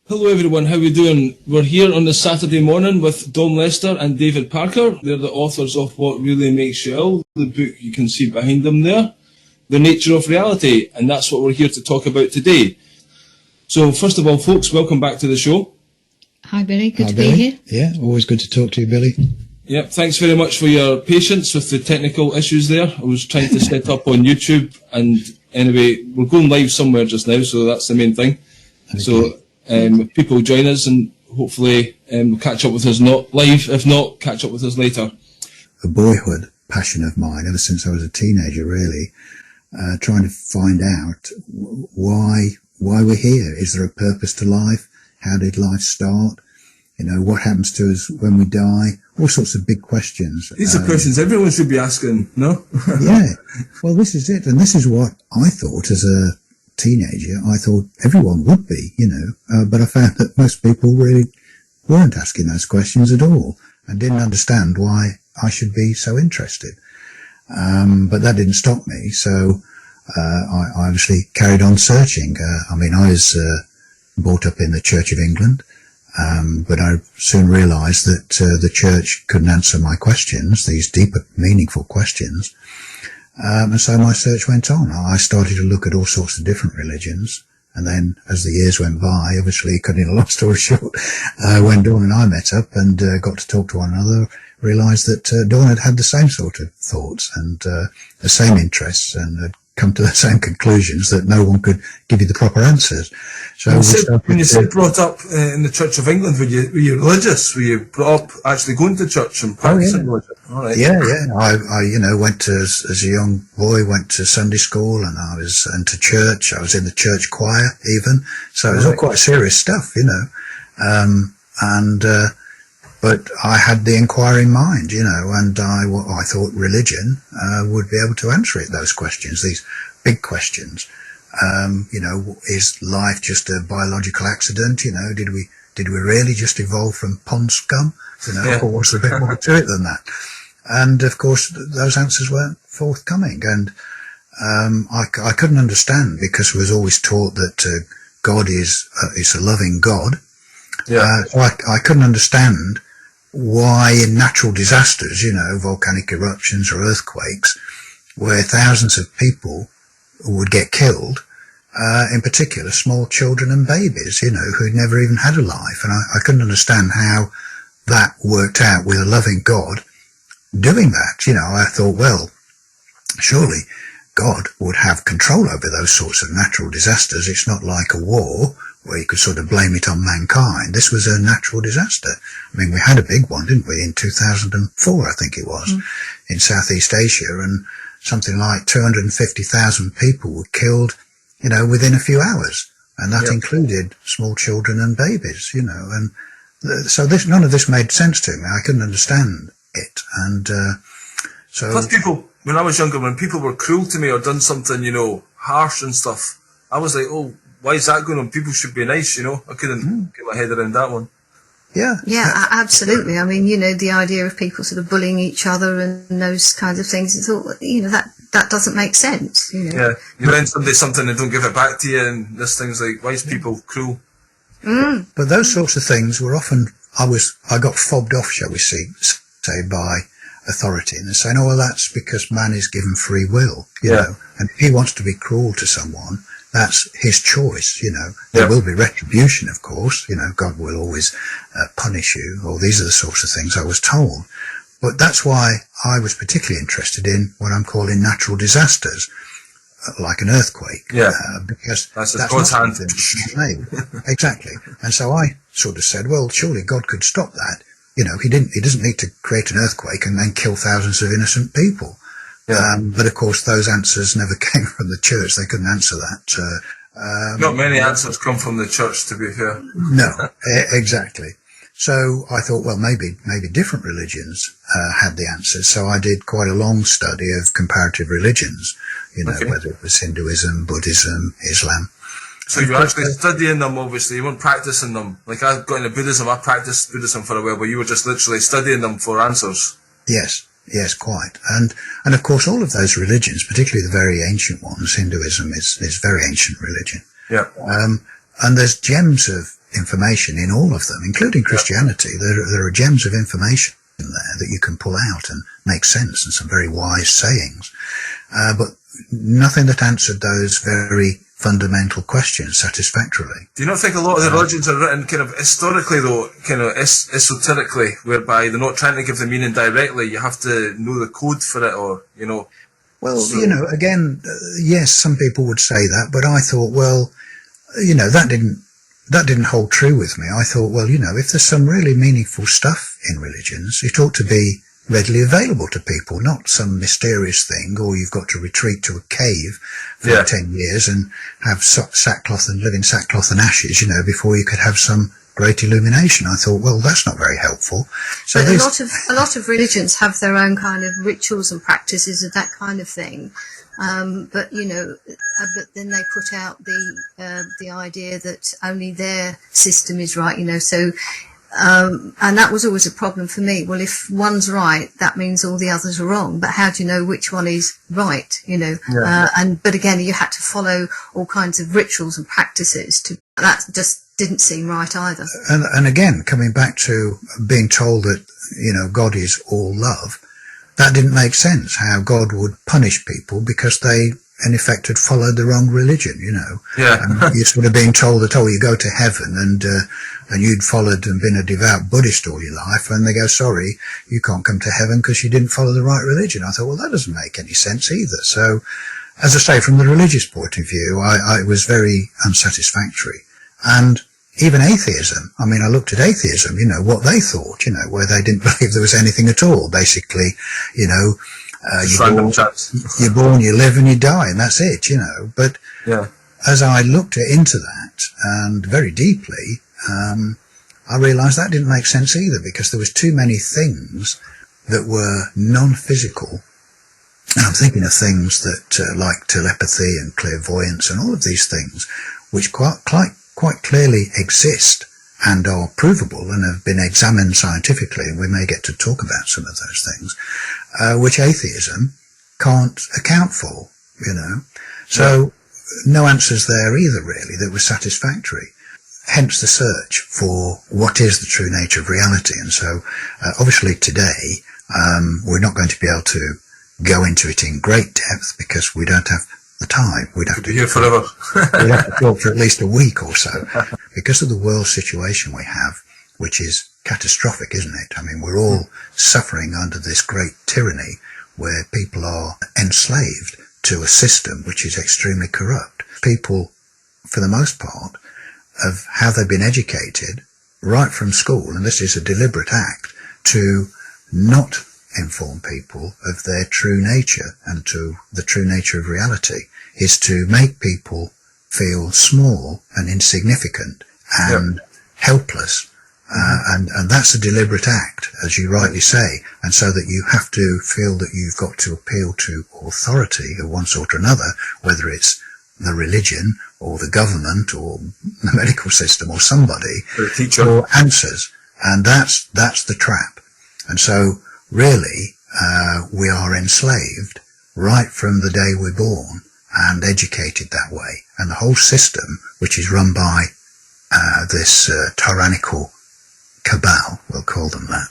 Hello everyone, how are we doing? We're here on this Saturday morning with Dom Lester and David Parker. They're the authors of What Really Makes You Ill, the book you can see behind them there, The Nature of Reality, and that's what we're here to talk about today. So first of all, folks, welcome back to the show. Hi Billy, good to be here. Yeah, always good to talk to you, Billy. Yep, thanks very much for your patience with the technical issues there. I was trying to set up on YouTube, and anyway, we're going live somewhere just now, so that's the main thing. Okay. So if people join us, and hopefully we'll catch up with us not live. If not, catch up with us later. A boyhood passion of mine, ever since I was a teenager, really, trying to find out why we're here. Is there a purpose to life? How did life start? You know, what happens to us when we die? All sorts of big questions. These are questions everyone should be asking, no? Yeah. Well, this is it. And this is what I thought as a teenager. I thought everyone would be, you know, but I found that most people really weren't asking those questions at all and didn't understand why I should be so interested. But that didn't stop me. So I obviously carried on searching. I was brought up in the Church of England. But I soon realized that the church couldn't answer my questions, these deeper, meaningful questions. And so my search went on. I started to look at all sorts of different religions. And then as the years went by, obviously, cutting a long story short, when Dawn and I met up and got to talk to one another, realized that Dawn had the same sort of thoughts and the same interests and had come to the same conclusions that no one could give you the proper answers. So when you said brought up in the Church of England, were you religious? Were you brought up actually going to church and practicing religion? All right. Yeah. I went to, as a young boy, went to Sunday school, and I was into church. I was in the church choir even. So it was all quite serious stuff, you know. But I had the inquiring mind, you know, and I thought religion would be able to answer those questions, these big questions. You know, is life just a biological accident? You know, did we really just evolve from pond scum? You know, or was there a bit more to it than that? And of course, those answers weren't forthcoming, and I couldn't understand, because we was always taught that God is a loving God. Yeah. I couldn't understand why in natural disasters, you know, volcanic eruptions or earthquakes, where thousands of people would get killed, in particular small children and babies, you know, who'd never even had a life. And I couldn't understand how that worked out with a loving God doing that. You know, I thought, well, surely God would have control over those sorts of natural disasters. It's not like a war where you could sort of blame it on mankind. This was a natural disaster. I mean, we had a big one, didn't we, in 2004, I think it was, in Southeast Asia, and something like 250,000 people were killed, you know, within a few hours. And that included small children and babies, you know, and so none of this made sense to me. I couldn't understand it. And so... Plus people, when I was younger, when people were cruel to me or done something, you know, harsh and stuff, I was like, oh, why is that going on? People should be nice, you know. I couldn't get my head around that one. Yeah, absolutely. I mean, you know, the idea of people sort of bullying each other and those kinds of things, it's all, you know, that doesn't make sense, you know. Yeah, you lend somebody something and don't give it back to you, and this thing's like, why is people cruel? But those sorts of things were often, I got fobbed off, shall we say, by authority, and they're saying, oh, well, that's because man is given free will, you know, and if he wants to be cruel to someone, that's his choice, you know. There will be retribution, of course, you know, God will always punish you, or these are the sorts of things I was told. But that's why I was particularly interested in what I'm calling natural disasters, like an earthquake. Yeah. Because that's God's hand. Exactly. And so I sort of said, well, surely God could stop that. You know, he doesn't need to create an earthquake and then kill thousands of innocent people. But of course, those answers never came from the church. They couldn't answer that. Not many answers come from the church, to be fair. No, exactly. So I thought, well, maybe different religions had the answers. So I did quite a long study of comparative religions, you know, whether it was Hinduism, Buddhism, Islam. So you were actually studying them, obviously. You weren't practicing them. Like I got into Buddhism, I practiced Buddhism for a while, but you were just literally studying them for answers. Yes, quite. And of course, all of those religions, particularly the very ancient ones, Hinduism is very ancient religion. Yeah. And there's gems of information in all of them, including Christianity. There are gems of information in there that you can pull out and make sense, and some very wise sayings. But nothing that answered those very fundamental questions satisfactorily. Do you not think a lot of the religions are written kind of historically, though, kind of esoterically, whereby they're not trying to give the meaning directly, you have to know the code for it, or, you know? Well, you know, again, yes, some people would say that, but I thought, well, you know, that didn't hold true with me. I thought, well, you know, if there's some really meaningful stuff in religions, it ought to be readily available to people, not some mysterious thing, or you've got to retreat to a cave for 10 years and have sackcloth and live in sackcloth and ashes, you know, before you could have some great illumination. I thought, well, that's not very helpful. So but a lot of religions have their own kind of rituals and practices and that kind of thing. But you know, but then they put out the idea that only their system is right, you know. So, and that was always a problem for me. Well, if one's right, that means all the others are wrong. But how do you know which one is right? You know, but again, you had to follow all kinds of rituals and practices. That just didn't seem right either. And again, coming back to being told that, you know, God is all love. That didn't make sense, how God would punish people because they, in effect, had followed the wrong religion, you know. Yeah. And you're sort of being told that, oh, you go to heaven and you'd followed and been a devout Buddhist all your life, and they go, sorry, you can't come to heaven because you didn't follow the right religion. I thought, well, that doesn't make any sense either. So, as I say, from the religious point of view, it was very unsatisfactory. And even atheism, I mean, I looked at atheism, you know, what they thought, you know, where they didn't believe there was anything at all. Basically, you know, you're born, you live and you die, and that's it, you know. But as I looked into that, and very deeply, I realised that didn't make sense either, because there was too many things that were non-physical. And I'm thinking of things that, like telepathy and clairvoyance and all of these things, which quite clearly exist and are provable and have been examined scientifically, and we may get to talk about some of those things, which atheism can't account for, you know. So no answers there either, really, that were satisfactory. Hence the search for what is the true nature of reality. And so obviously today we're not going to be able to go into it in great depth because we don't have the time. We'd have to be here forever. We'd have to talk for at least a week or so, because of the world situation we have, which is catastrophic, isn't it? I mean, we're all suffering under this great tyranny where people are enslaved to a system which is extremely corrupt. People, for the most part, of how they've been educated right from school, and this is a deliberate act, to not inform people of their true nature and to the true nature of reality, is to make people feel small and insignificant and helpless. And that's a deliberate act, as you rightly say, and so that you have to feel that you've got to appeal to authority of one sort or another, whether it's the religion or the government or the medical system or somebody, the teacher, for answers. And that's the trap. And so really, we are enslaved right from the day we're born and educated that way. And the whole system, which is run by this tyrannical cabal, we'll call them that,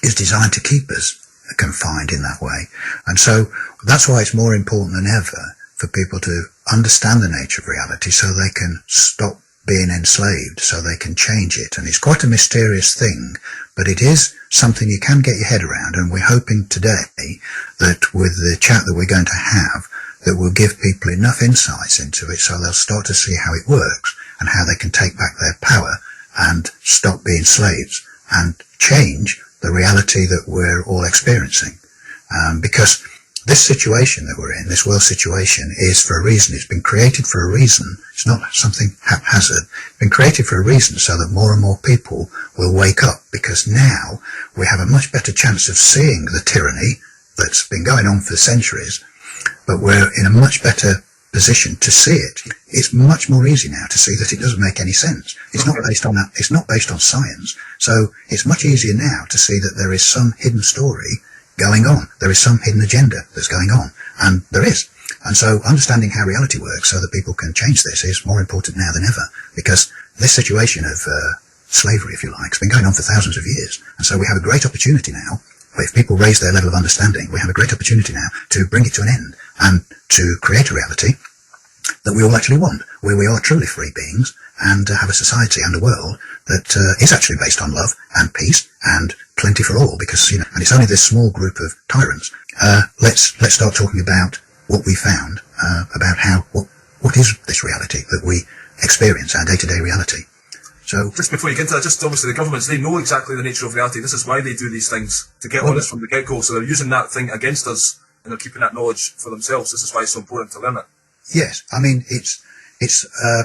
is designed to keep us confined in that way. And so that's why it's more important than ever for people to understand the nature of reality so they can stop being enslaved, so they can change it. And it's quite a mysterious thing, but it is something you can get your head around, and we're hoping today that with the chat that we're going to have, that will give people enough insights into it so they'll start to see how it works and how they can take back their power and stop being slaves and change the reality that we're all experiencing. Because this situation that we're in, this world situation, is for a reason. It's been created for a reason. It's not something haphazard. It's been created for a reason so that more and more people will wake up, because now we have a much better chance of seeing the tyranny that's been going on for centuries, but we're in a much better position to see it. It's much more easy now to see that it doesn't make any sense. It's not based on that. It's not based on science. So it's much easier now to see that there is some hidden story going on. There is some hidden agenda that's going on, and there is. And so understanding how reality works so that people can change this is more important now than ever, because this situation of slavery, if you like, has been going on for thousands of years. And so we have a great opportunity now. If people raise their level of understanding, we have a great opportunity now to bring it to an end and to create a reality that we all actually want, where we are truly free beings and have a society and a world that is actually based on love and peace and plenty for all, because, you know, and it's only this small group of tyrants. Let's start talking about what we found, about what is this reality that we experience, our day-to-day reality. So, just before you get into that, just obviously the governments, they know exactly the nature of reality. This is why they do these things, to get on us from the get-go. So they're using that thing against us, and they're keeping that knowledge for themselves. This is why it's so important to learn it. Yes, I mean, it's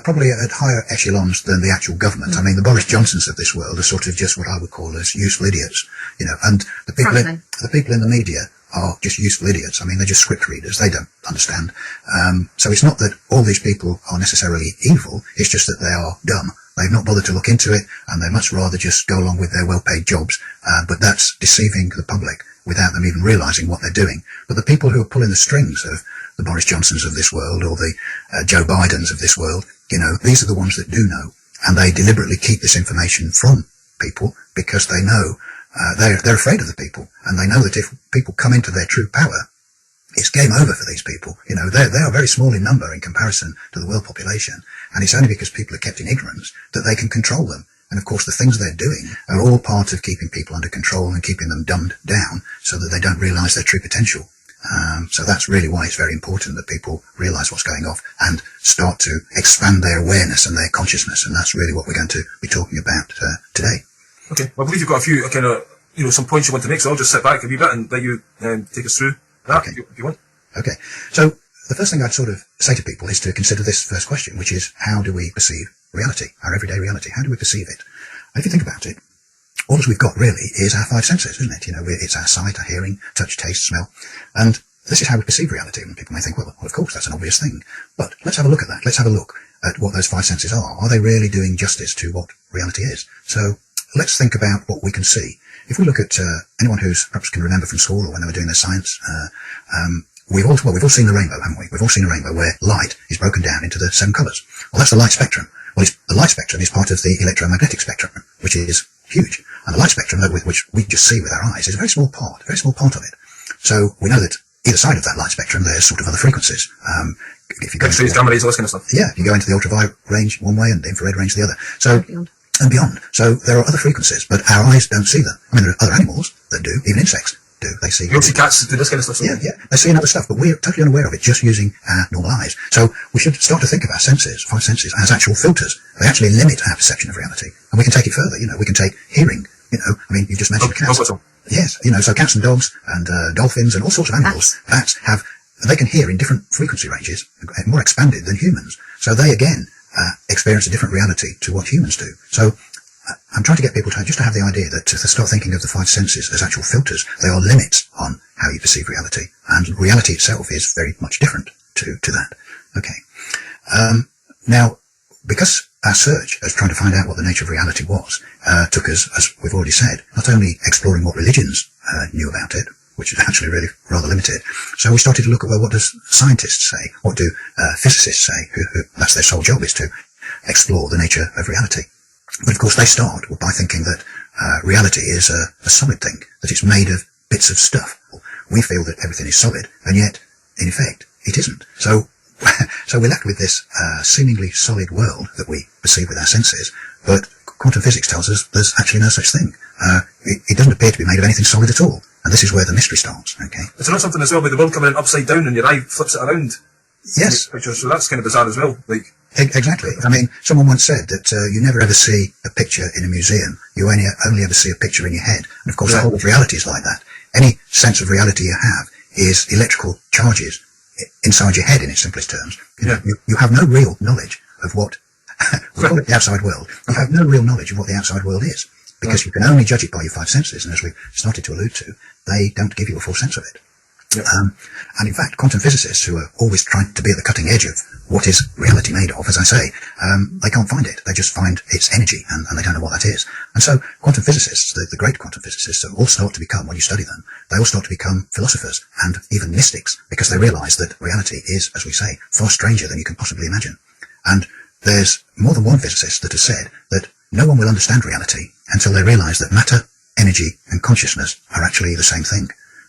probably at higher echelons than the actual government. I mean, the Boris Johnsons of this world are sort of just what I would call as useful idiots, you know, and the people in the media are just useful idiots. I mean, they're just script readers. They don't understand. So it's not that all these people are necessarily evil. It's just that they are dumb. They've not bothered to look into it, and they much rather just go along with their well-paid jobs. But that's deceiving the public without them even realizing what they're doing. But the people who are pulling the strings of the Boris Johnsons of this world, or the Joe Bidens of this world, you know, these are the ones that do know, and they deliberately keep this information from people because they know they're afraid of the people, and they know that if people come into their true power, it's game over for these people. You know, they are very small in number in comparison to the world population, and it's only because people are kept in ignorance that they can control them. And of course, the things they're doing are all part of keeping people under control and keeping them dumbed down so that they don't realize their true potential. So that's really why it's very important that people realize what's going on and start to expand their awareness and their consciousness. And that's really what we're going to be talking about today. Okay. Well, I believe you've got a few kind of, you know, some points you want to make, so I'll just sit back a wee bit and let you take us through that, okay, if you want. Okay. So the first thing I'd sort of say to people is to consider this first question, which is, how do we perceive reality, our everyday reality? How do we perceive it? And if you think about it, all we've got really is our five senses, isn't it? You know, it's our sight, our hearing, touch, taste, smell. And this is how we perceive reality. And people may think, well, of course, that's an obvious thing. But let's have a look at that. Let's have a look at what those five senses are. Are they really doing justice to what reality is? So let's think about what we can see. If we look at anyone who's perhaps can remember from school or when they were doing their science, we've all seen the rainbow, haven't we? We've all seen a rainbow where light is broken down into the 7 colours. Well, that's the light spectrum. Well, the light spectrum is part of the electromagnetic spectrum, which is huge. And the light spectrum, which we just see with our eyes, is a very small part of it. So we know that either side of that light spectrum, there's sort of other frequencies. If you go X-rays, gamma rays, all this kind of stuff. Yeah, you go into the ultraviolet range one way and the infrared range the other. So, and beyond. So there are other frequencies, but our eyes don't see them. I mean, there are other animals that do, even insects do. They see. You see cats do this kind of stuff. So. Yeah, they see other stuff, but we're totally unaware of it just using our normal eyes. So we should start to think of our senses, 5 senses, as actual filters. They actually limit our perception of reality. And we can take it further. You know, we can take hearing. You know, I mean, you just mentioned cats. Yes, you know, so cats and dogs and dolphins and all sorts of animals, bats they can hear in different frequency ranges, more expanded than humans. So they again experience a different reality to what humans do. So I'm trying to get people to have the idea that to start thinking of the 5 senses as actual filters. They are limits on how you perceive reality, and reality itself is very much different to that. Okay. Now, because our search as trying to find out what the nature of reality was took us, as we've already said, not only exploring what religions knew about it, which is actually really rather limited. So we started to look at, well, what does scientists say? What do physicists say? Who that's their sole job, is to explore the nature of reality. But of course they start by thinking that reality is a solid thing, that it's made of bits of stuff. We feel that everything is solid, and yet, in effect, it isn't. So we're left with this seemingly solid world that we perceive with our senses, but quantum physics tells us there's actually no such thing. It doesn't appear to be made of anything solid at all. And this is where the mystery starts, okay? Is there not something as well with the world coming in upside down and your eye flips it around? Yes. So that's kind of bizarre as well. Like, exactly. I mean, someone once said that you never ever see a picture in a museum. You only ever see a picture in your head. And of course, the whole of reality is like that. Any sense of reality you have is electrical charges inside your head, in its simplest terms. You have no real knowledge of what we call it the outside world. You have no real knowledge of what the outside world is, because you can only judge it by your 5 senses. And as we've started to allude to, they don't give you a full sense of it. Yep. And in fact, quantum physicists who are always trying to be at the cutting edge of what is reality made of, as I say, they can't find it. They just find its energy, and they don't know what that is. And so quantum physicists, the great quantum physicists, all start to become, when you study them, they all start to become philosophers and even mystics, because they realize that reality is, as we say, far stranger than you can possibly imagine. And there's more than one physicist that has said that no one will understand reality until they realize that matter, energy, and consciousness are actually the same thing.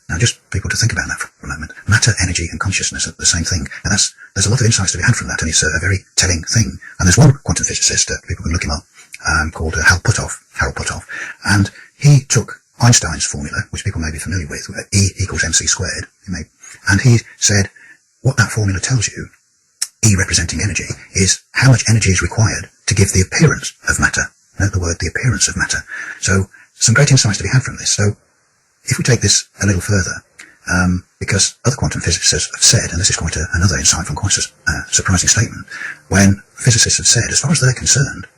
Now, just people to think about that for a moment. Matter, energy, and consciousness are the same thing. And there's a lot of insights to be had from that, and it's a very telling thing. And there's one quantum physicist, people can look him up, called Harold Puthoff. And he took Einstein's formula, which people may be familiar with, E equals mc squared. And he said, what that formula tells you, E representing energy, is how much energy is required to give the appearance of matter. Note the word, the appearance of matter. So, some great insights to be had from this. So, if we take this a little further, because other quantum physicists have said, and this is quite another insightful, quite a surprising statement, when physicists have said, as far as they're concerned,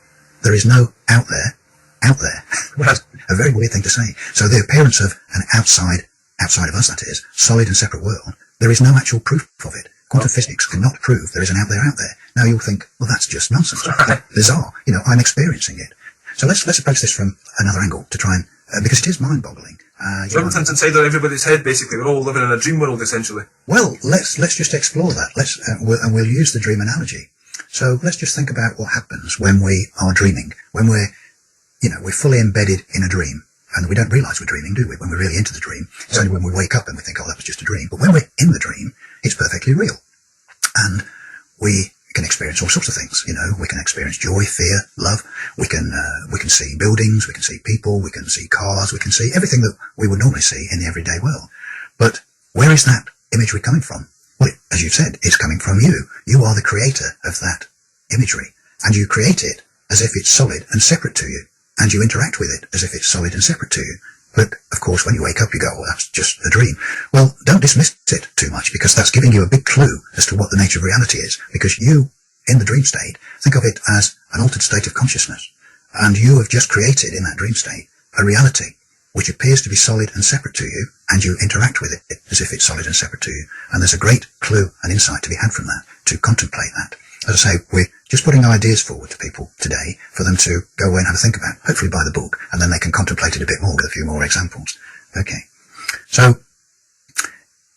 there is no out there. That's a very weird thing to say. So the appearance of an outside of us, that is, solid and separate world, there is no actual proof of it. Quantum physics cannot prove there is an out there. Now you'll think, well, that's just nonsense. Bizarre. I'm experiencing it. So let's approach this from another angle to try and, because it is mind-boggling. Everything's inside everybody's head, basically. We're all living in a dream world, essentially. Well, let's just explore that. We'll use the dream analogy. So let's just think about what happens when we are dreaming, when we're fully embedded in a dream, and we don't realise we're dreaming, do we? When we're really into the dream, it's only when we wake up and we think, oh, that was just a dream. But when we're in the dream, it's perfectly real, and we can experience all sorts of things. We can experience joy, fear, love. We can see buildings, we can see people, we can see cars, we can see everything that we would normally see in the everyday world. But where is that imagery coming from? Well, as you've said, it's coming from you. You are the creator of that imagery, and you create it as if it's solid and separate to you, and you interact with it as if it's solid and separate to you. But, of course, when you wake up, you go, well, that's just a dream. Well, don't dismiss it too much, because that's giving you a big clue as to what the nature of reality is. Because you, in the dream state, think of it as an altered state of consciousness. And you have just created, in that dream state, a reality which appears to be solid and separate to you, and you interact with it as if it's solid and separate to you. And there's a great clue and insight to be had from that, to contemplate that. As I say, we're just putting ideas forward to people today for them to go away and have a think about, hopefully buy the book, and then they can contemplate it a bit more with a few more examples. Okay. So,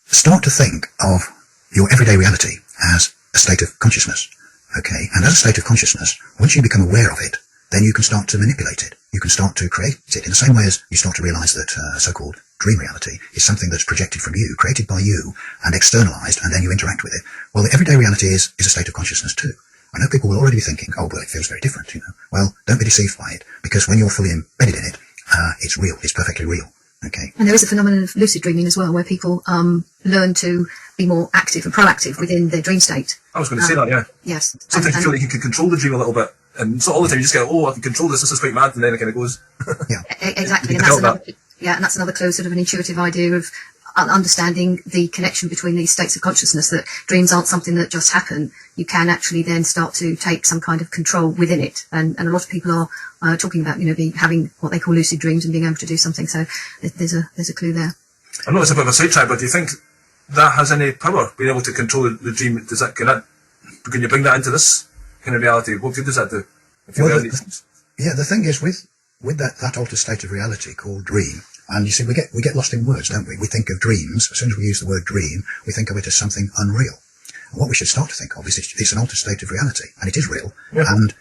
start to think of your everyday reality as a state of consciousness. Okay. And as a state of consciousness, once you become aware of it, then you can start to manipulate it. You can start to create it in the same way as you start to realize that so-called dream reality is something that's projected from you, created by you, and externalized, and then you interact with it. Well, the everyday reality is a state of consciousness too. I know people will already be thinking, oh, well, it feels very different, Well, don't be deceived by it, because when you're fully embedded in it, it's real. It's perfectly real. Okay. And there is a phenomenon of lucid dreaming as well, where people learn to be more active and proactive within their dream state. I was going to say that, yeah. Yes. Sometimes you feel like you can control the dream a little bit. And so all the time you just go, oh, I can control this is quite mad, and then it kind of goes. Yeah. Exactly. And that's another clue, sort of an intuitive idea of understanding the connection between these states of consciousness, that dreams aren't something that just happen. You can actually then start to take some kind of control within it. And a lot of people are talking about, having what they call lucid dreams and being able to do something. So there's a clue there. I know it's a bit of a sidetrack, but do you think that has any power, being able to control the dream? Can you bring that into this kind of reality? What good does that do? The thing is with that altered state of reality called dream, and you see, we get lost in words, don't we? We think of dreams, as soon as we use the word dream, we think of it as something unreal. And what we should start to think of is it's an altered state of reality, and it is real, and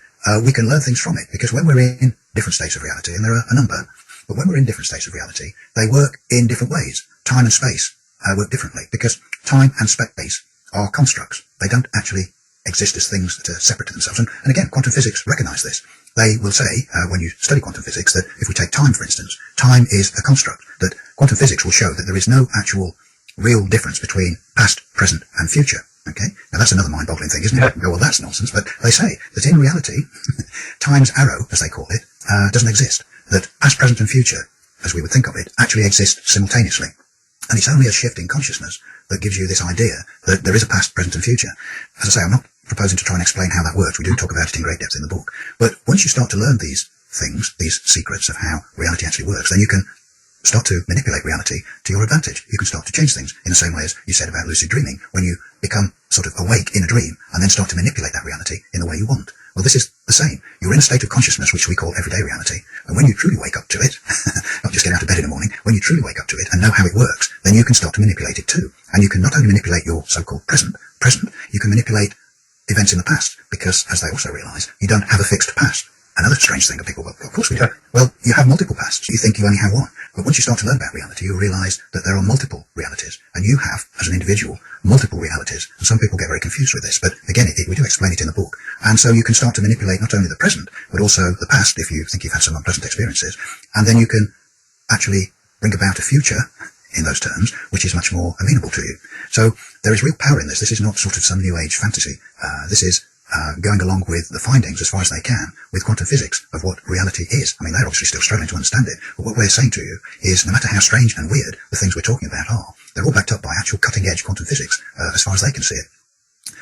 we can learn things from it, because when we're in different states of reality, and there are a number, but when we're in different states of reality, they work in different ways. Time and space work differently, because time and space are constructs. They don't actually exist as things that are separate to themselves. And again, quantum physics recognize this. They will say, when you study quantum physics, that if we take time, for instance, time is a construct, that quantum physics will show that there is no actual real difference between past, present, and future. Okay? Now that's another mind-boggling thing, isn't it? You can go, well, that's nonsense. But they say that in reality, time's arrow, as they call it, doesn't exist. That past, present, and future, as we would think of it, actually exist simultaneously. And it's only a shift in consciousness that gives you this idea that there is a past, present, and future. As I say, I'm not proposing to try and explain how that works. We do talk about it in great depth in the book. But once you start to learn these things, these secrets of how reality actually works, then you can start to manipulate reality to your advantage. You can start to change things in the same way as you said about lucid dreaming, when you become sort of awake in a dream and then start to manipulate that reality in the way you want. Well, this is the same. You're in a state of consciousness, which we call everyday reality. And when you truly wake up to it, not just get out of bed in the morning, when you truly wake up to it and know how it works, then you can start to manipulate it too. And you can not only manipulate your so-called present, you can manipulate events in the past, because, as they also realize, you don't have a fixed past. Another strange thing that people, well, of course we do. Well, you have multiple pasts. You think you only have one. But once you start to learn about reality, you realize that there are multiple realities. And you have, as an individual, multiple realities. And some people get very confused with this. But again, we do explain it in the book. And so you can start to manipulate not only the present, but also the past if you think you've had some unpleasant experiences. And then you can actually bring about a future in those terms, which is much more amenable to you. So there is real power in this. This is not sort of some new age fantasy. This is going along with the findings as far as they can with quantum physics of what reality is. I mean, they're obviously still struggling to understand it, but what we're saying to you is no matter how strange and weird the things we're talking about are, they're all backed up by actual cutting edge quantum physics as far as they can see it.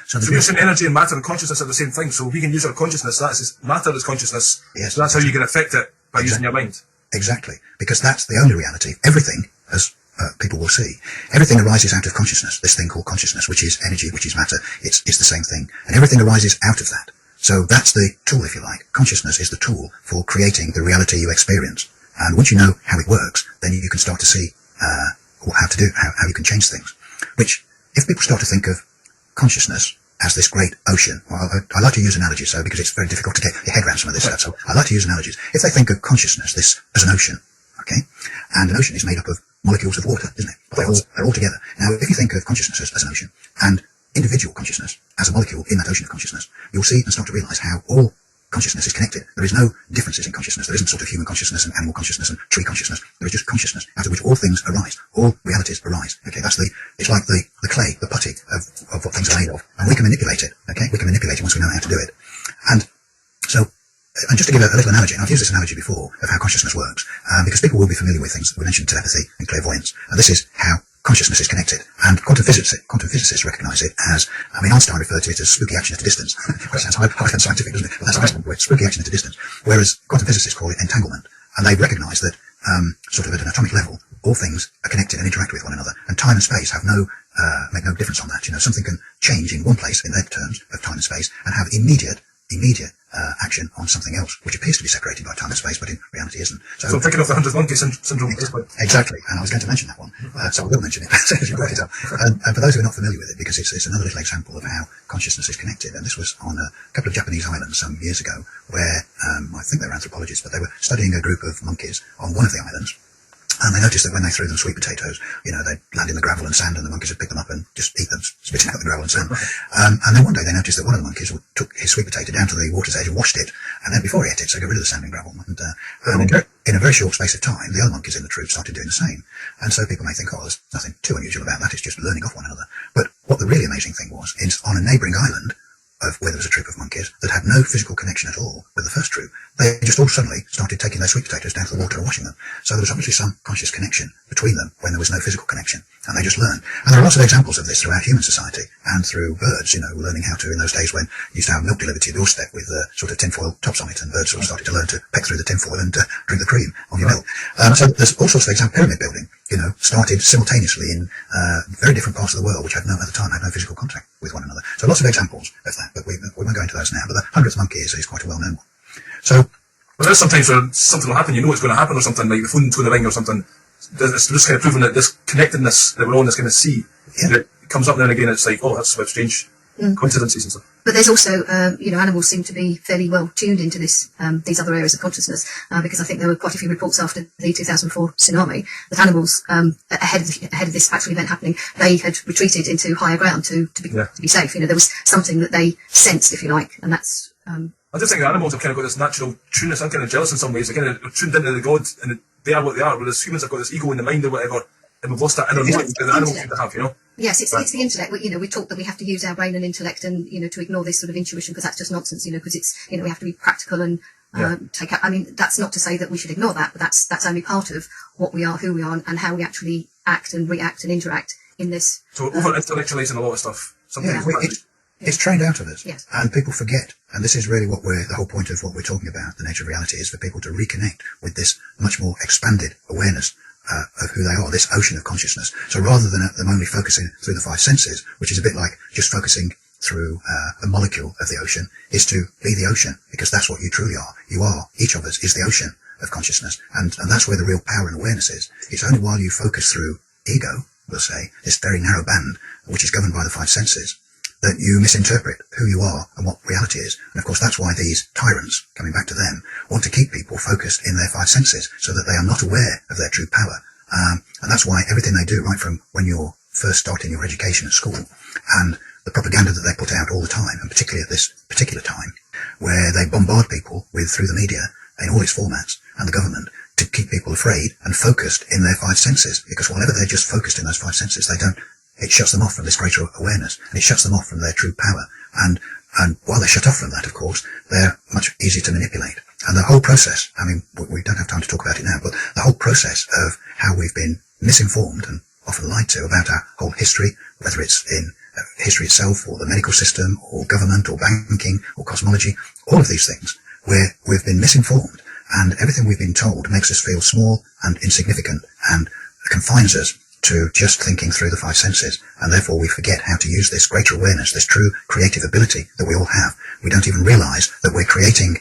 So you're saying energy and matter and consciousness are the same thing, so we can use our consciousness, that's matter is consciousness, yes, so that's how you can affect it by using your mind. Exactly, because that's the only reality. Everything, as people will see, everything arises out of consciousness, this thing called consciousness, which is energy, which is matter. It's the same thing. And everything arises out of that. So that's the tool, if you like. Consciousness is the tool for creating the reality you experience. And once you know how it works, then you can start to see how to do, how you can change things. Which, if people start to think of consciousness as this great ocean, well, I like to use analogies, so because it's very difficult to get your head around some of this stuff, so I like to use analogies. If they think of consciousness this as an ocean, okay, and an ocean is made up of molecules of water, isn't it? They're all together. Now, if you think of consciousness as an ocean and individual consciousness as a molecule in that ocean of consciousness, you'll see and start to realize how all consciousness is connected. There is no differences in consciousness. There isn't sort of human consciousness and animal consciousness and tree consciousness. There is just consciousness out of which all things arise. All realities arise. Okay, it's like the clay, the putty of what things are made of. And we can manipulate it. Okay, we can manipulate it once we know how to do it. And so, and just to give a little analogy, and I've used this analogy before of how consciousness works, because people will be familiar with things. We mentioned telepathy and clairvoyance, and this is how consciousness is connected. And quantum physicists recognize it as, I mean, Einstein referred to it as spooky action at a distance. Well, it sounds high and scientific, doesn't it? But that's Einstein's word, spooky action at a distance. Whereas quantum physicists call it entanglement. And they recognize that, sort of at an atomic level, all things are connected and interact with one another. And time and space have make no difference on that. You know, something can change in one place in their terms of time and space and have immediate action on something else, which appears to be separated by time and space, but in reality isn't. So I'm thinking of the 100th monkey syndrome. Exactly, and I was going to mention that one, so I will mention it as you brought it up. And for those who are not familiar with it, because it's another little example of how consciousness is connected, and this was on a couple of Japanese islands some years ago, where I think they were anthropologists, but they were studying a group of monkeys on one of the islands. And they noticed that when they threw them sweet potatoes, you know, they'd land in the gravel and sand, and the monkeys would pick them up and just eat them, spitting out the gravel and sand. And then one day they noticed that one of the monkeys took his sweet potato down to the water's edge and washed it, and then before he ate it, so got rid of the sand and gravel. And in a very short space of time, the other monkeys in the troop started doing the same. And so people may think, oh, there's nothing too unusual about that, it's just learning off one another. But what the really amazing thing was, is on a neighbouring island, where there was a troop of monkeys that had no physical connection at all with the first troop, they just all suddenly started taking their sweet potatoes down to the water and washing them. So there was obviously some conscious connection between them when there was no physical connection, and they just learned. And there are lots of examples of this throughout human society and through birds, you know, learning how to, in those days when you used to have milk delivered to your doorstep with sort of tinfoil tops on it, and birds sort of started to learn to peck through the tinfoil and drink the cream on your milk. So there's all sorts of examples. Pyramid building, you know, started simultaneously in very different parts of the world, which at the time had no physical contact with one another. So lots of examples of that, but we won't go into those now. But the 100th monkey is quite a well-known one. So, well, there's sometimes where something will happen, you know it's going to happen or something, like the phone to the ring or something. It's just kind of proving that this connectedness that we're on is going to see. Yeah. It comes up now and again, it's like, oh, that's a bit strange coincidences and stuff. But there's also, animals seem to be fairly well tuned into this, these other areas of consciousness, because I think there were quite a few reports after the 2004 tsunami that animals, ahead of this actual event happening, they had retreated into higher ground to be safe. You know, there was something that they sensed, if you like, and that's. I just think animals have kind of got this natural trueness. I'm kind of jealous in some ways. They're kind of tuned into the gods, and they are what they are. Whereas humans have got this ego in the mind or whatever, and we've lost that inner knowing that the animals seem to have, you know. Yes, it's the intellect. We're taught that we have to use our brain and intellect, and to ignore this sort of intuition, because that's just nonsense. Because it's we have to be practical and take out. I mean, that's not to say that we should ignore that, but that's only part of what we are, who we are, and how we actually act and react and interact in this. So over intellectualizing a lot of stuff. It's trained out of us, yes. And people forget. And this is really the whole point of what we're talking about. The nature of reality is for people to reconnect with this much more expanded awareness of who they are, this ocean of consciousness. So rather than them only focusing through the five senses, which is a bit like just focusing through a molecule of the ocean, is to be the ocean, because that's what you truly are. You are, each of us is the ocean of consciousness. And that's where the real power and awareness is. It's only while you focus through ego, we'll say, this very narrow band, which is governed by the five senses, that you misinterpret who you are and what reality is. And of course, that's why these tyrants, coming back to them, want to keep people focused in their five senses so that they are not aware of their true power. And that's why everything they do, right from when you're first starting your education at school, and the propaganda that they put out all the time, and particularly at this particular time, where they bombard people with, through the media, in all its formats, and the government, to keep people afraid and focused in their five senses. Because whenever they're just focused in those five senses, it shuts them off from this greater awareness, and it shuts them off from their true power. And while they're shut off from that, of course, they're much easier to manipulate. And the whole process, I mean, we don't have time to talk about it now, but the whole process of how we've been misinformed and often lied to about our whole history, whether it's in history itself, or the medical system, or government, or banking, or cosmology, all of these things, where we've been misinformed, and everything we've been told makes us feel small and insignificant, and confines us to just thinking through the five senses, and therefore we forget how to use this greater awareness, this true creative ability that we all have. We don't even realize that we're creating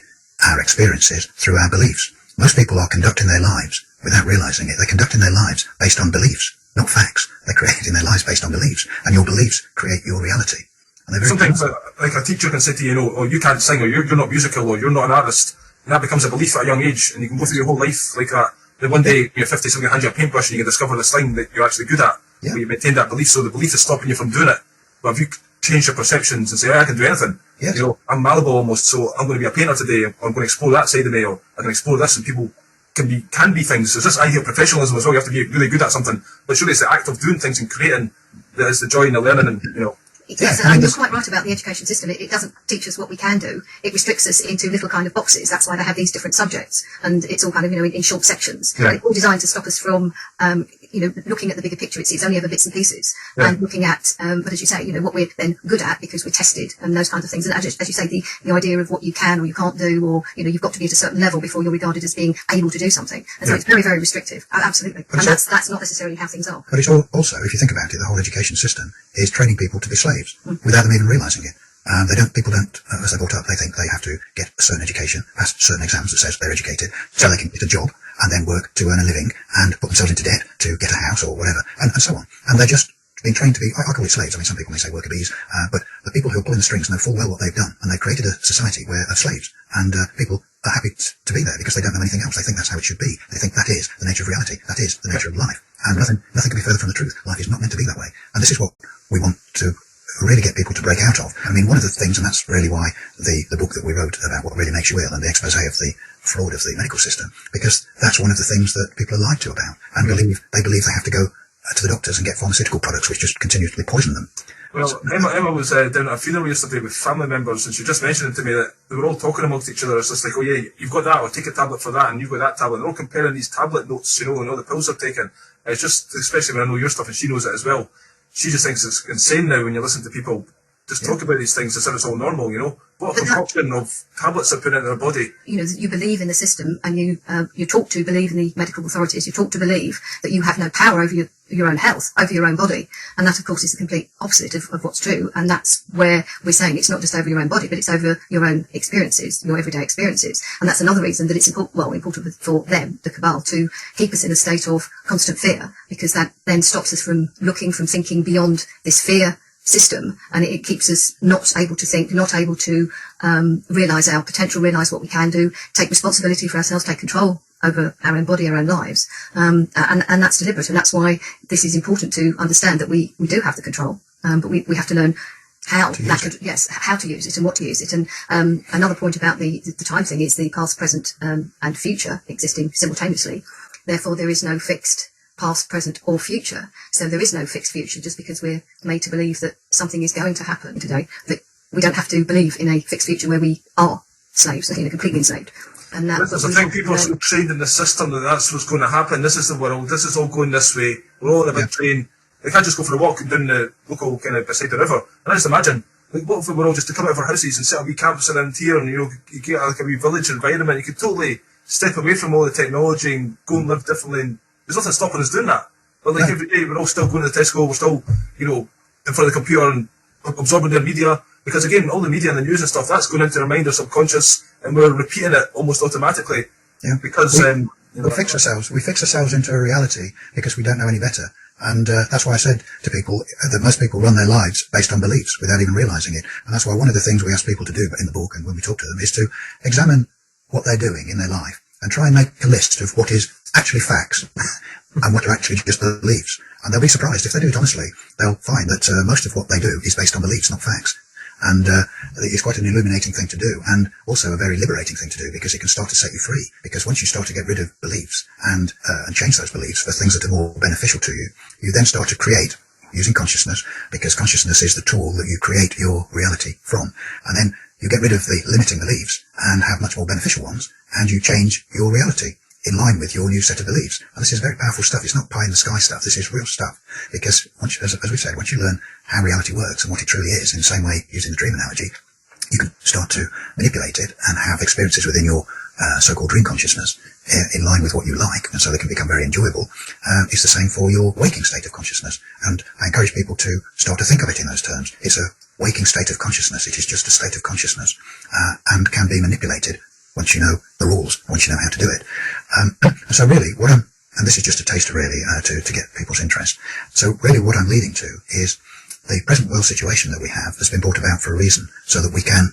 our experiences through our beliefs. Most people are conducting their lives without realizing it. They're conducting their lives based on beliefs, not facts. They're creating their lives based on beliefs, and your beliefs create your reality. And they're very sometimes, like a teacher can say to you, oh, you can't sing, or you're not musical, or you're not an artist, and that becomes a belief at a young age, and you can go through your whole life like that. Then one day, you're 50, someone hands you a paintbrush, and you can discover this thing that you're actually good at. Yeah. But you maintain that belief, so the belief is stopping you from doing it. But if you change your perceptions and say, I can do anything, yes. I'm malleable almost, so I'm going to be a painter today, or I'm going to explore that side of me, or I can explore this, and people can be things. So it's this idea of professionalism as well. You have to be really good at something, but surely it's the act of doing things and creating that is the joy in the learning, and Yes, and you're quite right about the education system. It doesn't teach us what we can do. It restricts us into little kind of boxes. That's why they have these different subjects, and it's all kind of, in short sections. Yeah. It's all designed to stop us from, looking at the bigger picture. It's only ever bits and pieces, and looking at, but as you say, what we're then good at because we're tested and those kinds of things. And as you say, the idea of what you can or you can't do, or, you've got to be at a certain level before you're regarded as being able to do something. And so it's very, very restrictive. Absolutely. And that's not necessarily how things are. But it's also, if you think about it, the whole education system is training people to be slaves without them even realizing it. People don't, as they're brought up, they think they have to get a certain education, pass certain exams that says they're educated, so they can get a job, and then work to earn a living, and put themselves into debt to get a house or whatever, and so on. And they're just being trained to be, I call it slaves. I mean, some people may say worker bees, but the people who are pulling the strings know full well what they've done, and they've created a society of slaves, and people are happy to be there because they don't know anything else. They think that's how it should be. They think that is the nature of reality. That is the nature of life. And nothing can be further from the truth. Life is not meant to be that way. And this is what we want to really get people to break out of. I mean, one of the things, and that's really why the book that we wrote about what really makes you ill and the expose of the fraud of the medical system, because that's one of the things that people are lied to about, and they believe they have to go to the doctors and get pharmaceutical products which just continually poison them. Well, Emma was down at a funeral yesterday with family members, and she just mentioned to me that they were all talking amongst each other. It's just like, oh yeah, you've got that, or take a tablet for that, and you've got that tablet. They're all comparing these tablet notes, and all the pills they're taking. It's just, especially when I know your stuff and she knows it as well, she just thinks it's insane now when you listen to people just talk about these things as if it's all normal, What a concoction of tablets they're putting in their body. You believe in the system, and you're taught to believe in the medical authorities. You're taught to believe that you have no power over your own health, over your own body. And that, of course, is the complete opposite of what's true. And that's where we're saying it's not just over your own body, but it's over your own experiences, your everyday experiences. And that's another reason that it's important for them, the cabal, to keep us in a state of constant fear, because that then stops us from thinking beyond this fear system, and it keeps us not able to think, not able to realise our potential, realise what we can do, take responsibility for ourselves, take control over our own body, our own lives, and that's deliberate. And that's why this is important to understand, that we do have the control, but we have to learn how to use it and what to use it. And another point about the time thing is the past, present, and future existing simultaneously. Therefore, there is no fixed past, present, or future. So there is no fixed future just because we're made to believe that something is going to happen today. That we don't have to believe in a fixed future where we are slaves, completely enslaved. And that's the thing. People are so trained in the system that that's what's going to happen. This is the world. This is all going this way. We're all in a big train. They can't just go for a walk down the local kind of beside the river. And I just imagine, what if we were all just to come out of our houses and set up wee camps around here, and you get like a wee village environment? You could totally step away from all the technology and go and live differently, and there's nothing stopping us doing that. But like every day, we're all still going to the Tesco, we're still, you know, in front of the computer and absorbing their media. Because again, all the media and the news and stuff, that's going into our mind, our subconscious, and we're repeating it almost automatically. Yeah. Because, we fix ourselves. We fix ourselves into a reality because we don't know any better. And that's why I said to people that most people run their lives based on beliefs without even realizing it. And that's why one of the things we ask people to do in the book and when we talk to them is to examine what they're doing in their life and try and make a list of what is actually facts and what are actually just beliefs. And they'll be surprised if they do it honestly. They'll find that most of what they do is based on beliefs, not facts. And it's quite an illuminating thing to do, and also a very liberating thing to do, because it can start to set you free. Because once you start to get rid of beliefs and change those beliefs for things that are more beneficial to you, you then start to create using consciousness, because consciousness is the tool that you create your reality from. And then you get rid of the limiting beliefs and have much more beneficial ones, and you change your reality in line with your new set of beliefs. And this is very powerful stuff. It's not pie in the sky stuff. This is real stuff. Because once, as we said, once you learn how reality works and what it truly is, in the same way, using the dream analogy, you can start to manipulate it and have experiences within your so-called dream consciousness in line with what you like, and so they can become very enjoyable. It's the same for your waking state of consciousness. And I encourage people to start to think of it in those terms. It's a waking state of consciousness. It is just a state of consciousness, and can be manipulated once you know the rules, once you know how to do it. So really, and this is just a taster really, to get people's interest. So really what I'm leading to is the present world situation that we have has been brought about for a reason, so that we can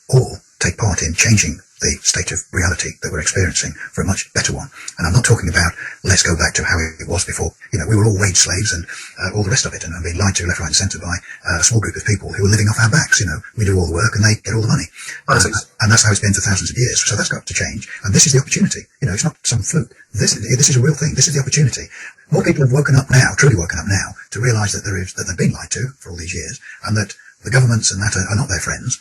all take part in changing the state of reality that we're experiencing for a much better one. And I'm not talking about let's go back to how it was before. You know, we were all wage slaves and all the rest of it, and being lied to left, right and centre by a small group of people who are living off our backs. You know, we do all the work and they get all the money. And that's how it's been for thousands of years. So that's got to change. And this is the opportunity. You know, it's not some fluke. This is a real thing. This is the opportunity. More people have woken up now, truly woken up now, to realise that that they've been lied to for all these years, and that the governments and that are not their friends,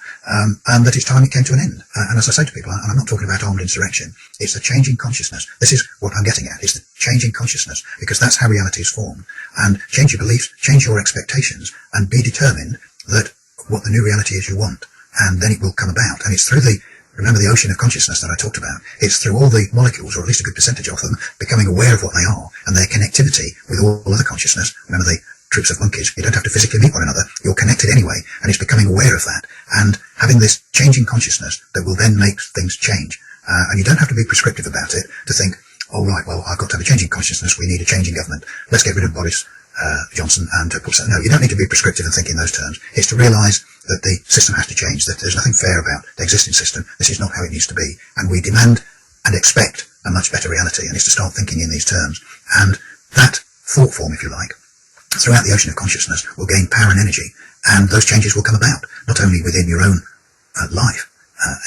and that it's time it came to an end. And as I say to people, and I'm not talking about armed insurrection, it's the changing consciousness. This is what I'm getting at. It's the changing consciousness, because that's how reality is formed. And change your beliefs, change your expectations, and be determined that what the new reality is you want, and then it will come about. And it's through remember the ocean of consciousness that I talked about. It's through all the molecules, or at least a good percentage of them, becoming aware of what they are and their connectivity with all other consciousness. Remember the troops of monkeys. You don't have to physically meet one another. You're connected anyway, and it's becoming aware of that and having this changing consciousness that will then make things change. And you don't have to be prescriptive about it to think, oh right, well, I've got to have a changing consciousness. We need a changing government. Let's get rid of Boris Johnson and put no, you don't need to be prescriptive and think in those terms. It's to realise that the system has to change, that there's nothing fair about the existing system. This is not how it needs to be, and we demand and expect a much better reality, and it's to start thinking in these terms. And that thought form, if you like, throughout the ocean of consciousness will gain power and energy, and those changes will come about, not only within your own life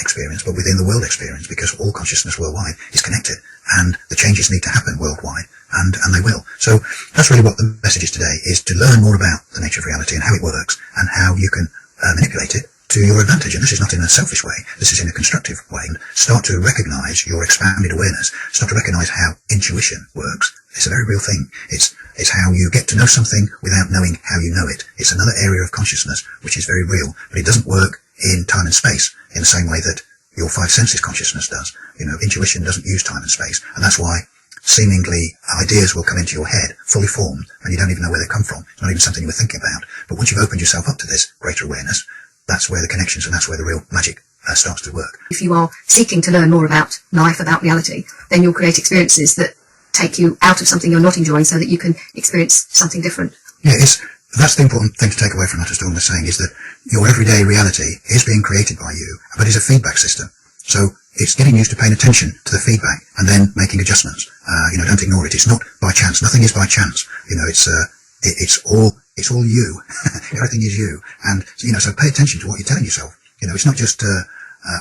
experience, but within the world experience, because all consciousness worldwide is connected, and the changes need to happen worldwide, and they will. So that's really what the message is today, is to learn more about the nature of reality and how it works, and how you can manipulate it to your advantage. And this is not in a selfish way, this is in a constructive way. And start to recognize your expanded awareness, start to recognize how intuition works. It's a very real thing. It's how you get to know something without knowing how you know it. It's another area of consciousness which is very real, but it doesn't work in time and space in the same way that your five senses consciousness does. You know, intuition doesn't use time and space, and that's why seemingly ideas will come into your head fully formed, and you don't even know where they come from. It's not even something you were thinking about. But once you've opened yourself up to this greater awareness, that's where the connections and that's where the real magic starts to work. If you are seeking to learn more about life, about reality, then you'll create experiences that take you out of something you're not enjoying so that you can experience something different. Yeah, that's the important thing to take away from what Storm was saying, is that your everyday reality is being created by you, but it's a feedback system. So it's getting used to paying attention to the feedback and then making adjustments. Don't ignore it. It's not by chance. Nothing is by chance. It's all you. Everything is you. And, so pay attention to what you're telling yourself. It's not just,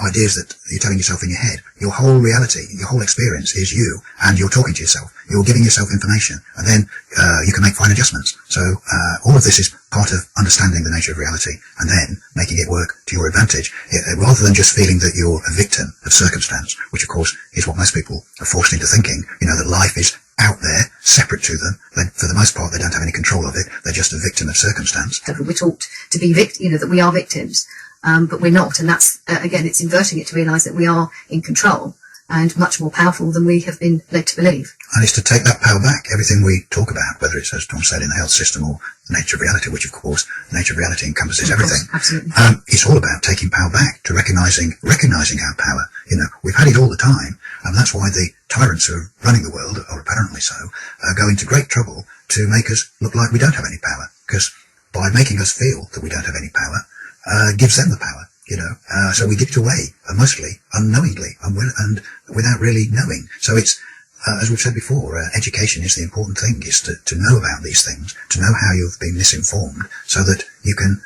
ideas that you're telling yourself in your head. Your whole reality, your whole experience is you, and you're talking to yourself. You're giving yourself information, and then you can make fine adjustments. So all of this is part of understanding the nature of reality and then making it work to your advantage, rather than just feeling that you're a victim of circumstance, which of course is what most people are forced into thinking, that life is out there, separate to them. Then for the most part, they don't have any control of it. They're just a victim of circumstance. We're taught to be that we are victims. But we're not, and that's, again, it's inverting it to realise that we are in control, and much more powerful than we have been led to believe. And it's to take that power back. Everything we talk about, whether it's, as Tom said, in the health system or the nature of reality, which of course, the nature of reality encompasses everything. Absolutely. It's all about taking power back, to recognizing our power. You know, we've had it all the time, and that's why the tyrants who are running the world, or apparently so, go into great trouble to make us look like we don't have any power, because by making us feel that we don't have any power, gives them the power. You know, so we give it away, mostly unknowingly and without really knowing. So it's, as we've said before, education is the important thing, is to know about these things, to know how you've been misinformed, so that you can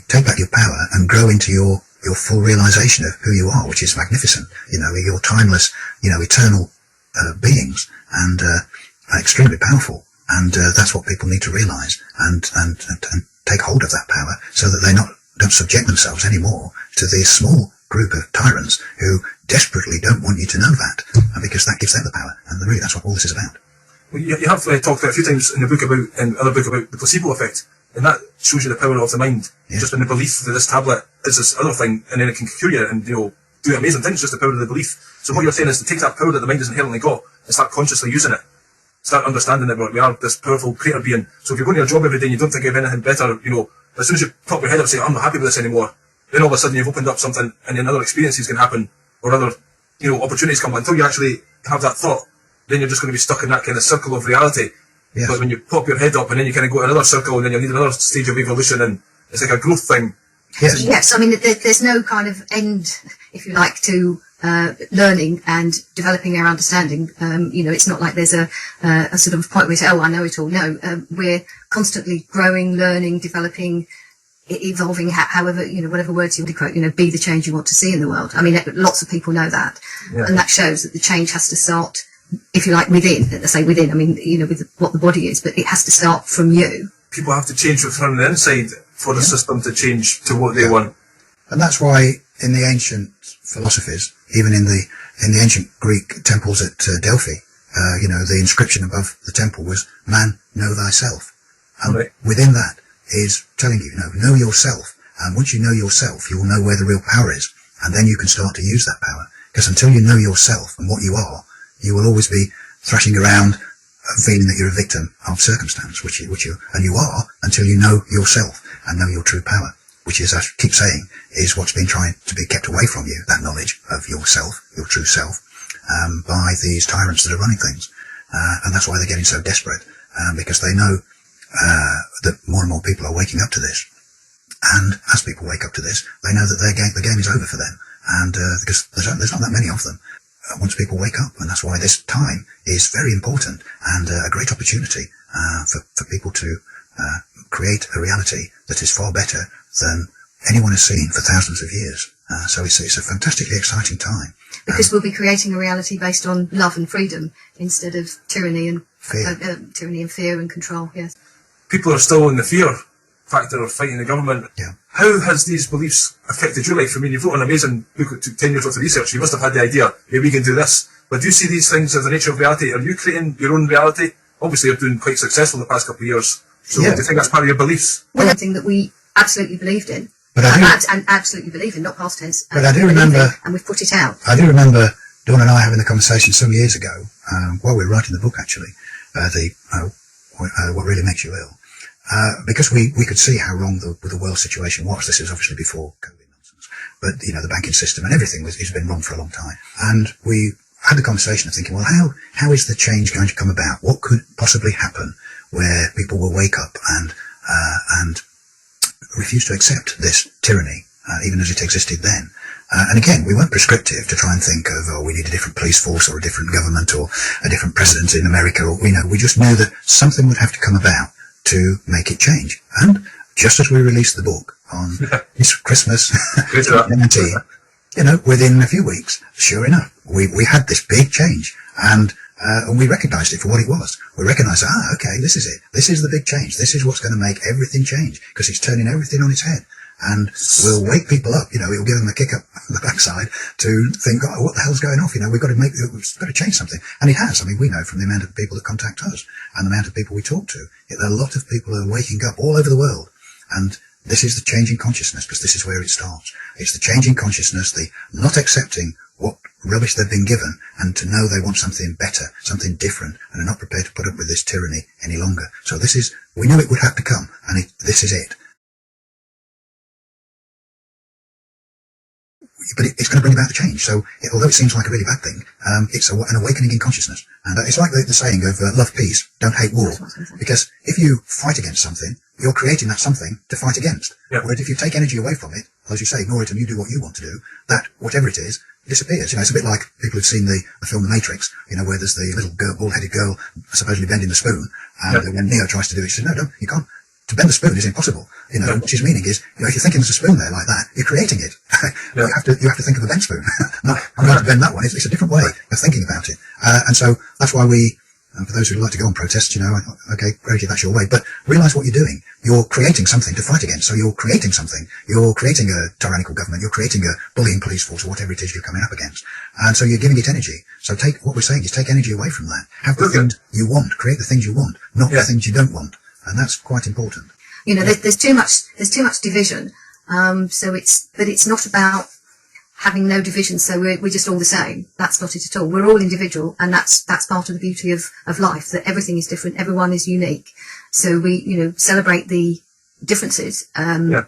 take back your power and grow into your full realization of who you are, which is magnificent. You know, you're timeless, you know, eternal beings, and extremely powerful. And that's what people need to realize, and take hold of that power, so that they don't subject themselves anymore to this small group of tyrants who desperately don't want you to know that, because that gives them the power, and really that's what all this is about. Well, you have talked about a few times in the book about, in other book, about the placebo effect, and that shows you the power of the mind. Yeah. Just in the belief that this tablet is this other thing, and then it can cure you and, you know, do amazing things, just the power of the belief. So what you're saying is to take that power that the mind has inherently got and start consciously using it. Start understanding that we are this powerful creator being. So if you're going to your job every day and you don't think you have anything better, you know, as soon as you pop your head up and say, I'm not happy with this anymore, then all of a sudden you've opened up something, and then other experiences can happen, or other, you know, opportunities come. Until you actually have that thought, then you're just going to be stuck in that kind of circle of reality. Yes. But when you pop your head up, and then you kind of go to another circle, and then you need another stage of evolution, and it's like a growth thing. Yes. Yes, I mean, there's no kind of end, if you like, to learning and developing our understanding. You know, it's not like there's a sort of point where we say, oh, I know it all. No, we're constantly growing, learning, developing, evolving, however, you know, whatever words you want to quote, you know, be the change you want to see in the world. I mean, lots of people know that. Yeah. And that shows that the change has to start, if you like, within. Let's say within, I mean, you know, with what the body is, but it has to start from you. People have to change from the inside for the system to change to what they want. And that's why in the ancient philosophies, even in the ancient Greek temples at Delphi, you know, the inscription above the temple was, "Man, know thyself." And Right. within that is telling you, know yourself. And once you know yourself, you will know where the real power is. And then you can start to use that power. Because until you know yourself and what you are, you will always be thrashing around, feeling that you're a victim of circumstance, which you are, until you know yourself and know your true power, which is, I keep saying, is what's been trying to be kept away from you, that knowledge of yourself, your true self, by these tyrants that are running things. And that's why they're getting so desperate, because they know that more and more people are waking up to this. And as people wake up to this, they know that the game is over for them. And because there's not that many of them, once people wake up. And that's why this time is very important, and a great opportunity for people to create a reality that is far better than anyone has seen for thousands of years. So it's a fantastically exciting time. Because we'll be creating a reality based on love and freedom instead of tyranny and Fear. Tyranny and fear and control. Yes. People are still in the fear factor of fighting the government. Yeah. How has these beliefs affected your life? I mean, you've wrote an amazing book that took 10 years worth of research. You must have had the idea, maybe we can do this. But do you see these things as the nature of reality? Are you creating your own reality? Obviously, you're doing quite successful in the past couple of years. So Yeah. do you think that's part of your beliefs? One thing that we absolutely believed in. But I do- And absolutely believe in, not past tense. But I do believe in, remember- and we've put it out. I do remember Dawn and I having the conversation some years ago, while we were writing the book, actually, What Really Makes You Ill, because we could see how wrong the world situation was. This is obviously before COVID nonsense, but you know, the banking system and everything has been wrong for a long time. And we had the conversation of thinking, well, how is the change going to come about? What could possibly happen where people will wake up and refuse to accept this tyranny, even as it existed then? And again, we weren't prescriptive to try and think of, oh, we need a different police force or a different government or a different president in America, or, you know, we just knew that something would have to come about to make it change. And just as we released the book on this Christmas 2019, you know, within a few weeks, sure enough, we had this big change, and we recognized it for what it was. We recognized, okay, this is it. This is the big change. This is what's going to make everything change, because it's turning everything on its head. And we'll wake people up, you know, it'll give them a kick up the backside to think, oh, what the hell's going off? You know, we've got to change something. And it has. I mean, we know from the amount of people that contact us and the amount of people we talk to, that a lot of people are waking up all over the world. And this is the change in consciousness, because this is where it starts. It's the change in consciousness, the not accepting what rubbish they've been given and to know they want something better, something different, and are not prepared to put up with this tyranny any longer. So we knew it would have to come, and this is it. But it's going to bring about the change. So although it seems like a really bad thing, it's an awakening in consciousness. And it's like the saying of love peace, don't hate war. Because if you fight against something, you're creating that something to fight against. Yeah. Whereas if you take energy away from it, as you say, ignore it and you do what you want to do, that, whatever it is, disappears. You know, it's a bit like people who've seen the film The Matrix, you know, where there's the little bald-headed girl supposedly bending the spoon. And when Neo tries to do it, she says, no, you can't. To bend the spoon is impossible. You know, what she's meaning is, you know, if you're thinking there's a spoon there like that, you're creating it. You have to think of a bent spoon. No, I'm going to bend that one. It's a different way of thinking about it. And so that's why for those who like to go on protest, you know, okay, great, that's your way. But realise what you're doing. You're creating something to fight against. So you're creating something. You're creating a tyrannical government. You're creating a bullying police force or whatever it is you're coming up against. And so you're giving it energy. So what we're saying is take energy away from that. Have the things you want. Create the things you want, not the things you don't want. And that's quite important. You know, there's too much division. But it's not about having no division. So we're just all the same. That's not it at all. We're all individual, and that's part of the beauty of life. That everything is different. Everyone is unique. So we, you know, celebrate the differences. You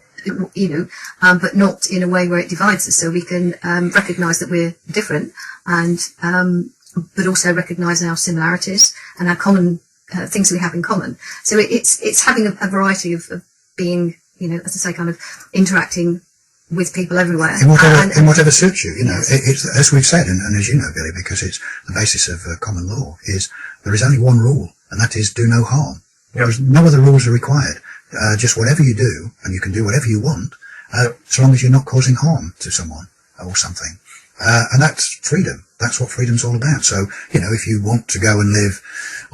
know, but not in a way where it divides us. So we can recognise that we're different, and but also recognise our similarities and our common. Things we have in common. So it's having a variety of being, you know, as I say, kind of interacting with people everywhere. In whatever suits you, you know. It's, as we've said, and as you know, Billy, because it's the basis of common law, is there is only one rule, and that is do no harm. There's no other rules are required. Just whatever you do, and you can do whatever you want, so long as you're not causing harm to someone or something. And that's freedom. That's what freedom's all about. So, you know, if you want to go and live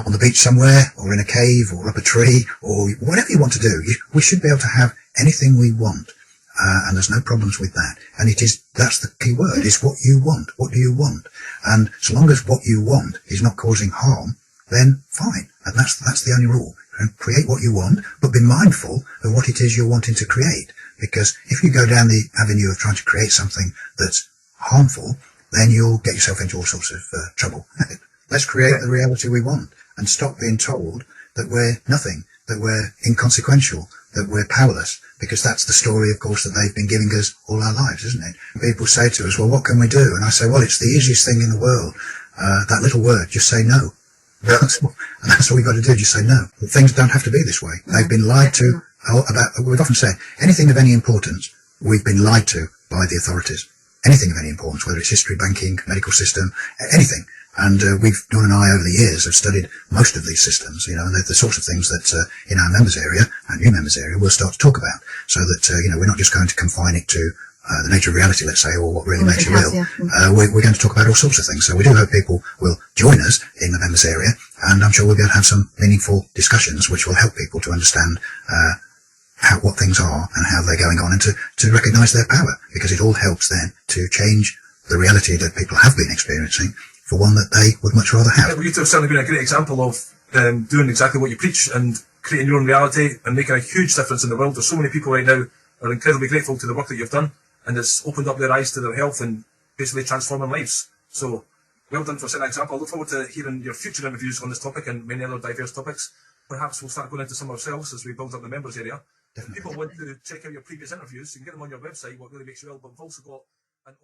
on the beach somewhere, or in a cave, or up a tree, or whatever you want to do, we should be able to have anything we want. And there's no problems with that. And that's the key word, is what you want. What do you want? And so long as what you want is not causing harm, then fine. And that's the only rule. And create what you want, but be mindful of what it is you're wanting to create. Because if you go down the avenue of trying to create something that's harmful, then you'll get yourself into all sorts of trouble. Let's create the reality we want and stop being told that we're nothing, that we're inconsequential, that we're powerless, because that's the story, of course, that they've been giving us all our lives, isn't it? People say to us, well, what can we do? And I say, well, it's the easiest thing in the world. That little word, just say no. That's what we've got to do, just say no. Things don't have to be this way. They've been lied to about, we've often said, anything of any importance, we've been lied to by the authorities. Anything of any importance, whether it's history, banking, medical system, anything. And we've, Dawn and I, over the years, have studied most of these systems, you know, and they're the sorts of things that in our members area, our new members area, we'll start to talk about. So that, you know, we're not just going to confine it to the nature of reality, let's say, or what really makes you ill. We're going to talk about all sorts of things. So we do hope people will join us in the members area, and I'm sure we'll be able to have some meaningful discussions which will help people to understand what things are and how they're going on, and to recognise their power, because it all helps then to change the reality that people have been experiencing for one that they would much rather have. Yeah, well, you've certainly been a great example of doing exactly what you preach and creating your own reality and making a huge difference in the world. There's so many people right now who are incredibly grateful to the work that you've done, and it's opened up their eyes to their health and basically transforming lives. So, well done for setting an example. I look forward to hearing your future interviews on this topic and many other diverse topics. Perhaps we'll start going into some ourselves as we build up the members area. If people want to check out your previous interviews, you can get them on your website, What Really Makes You Ill, but we've also got an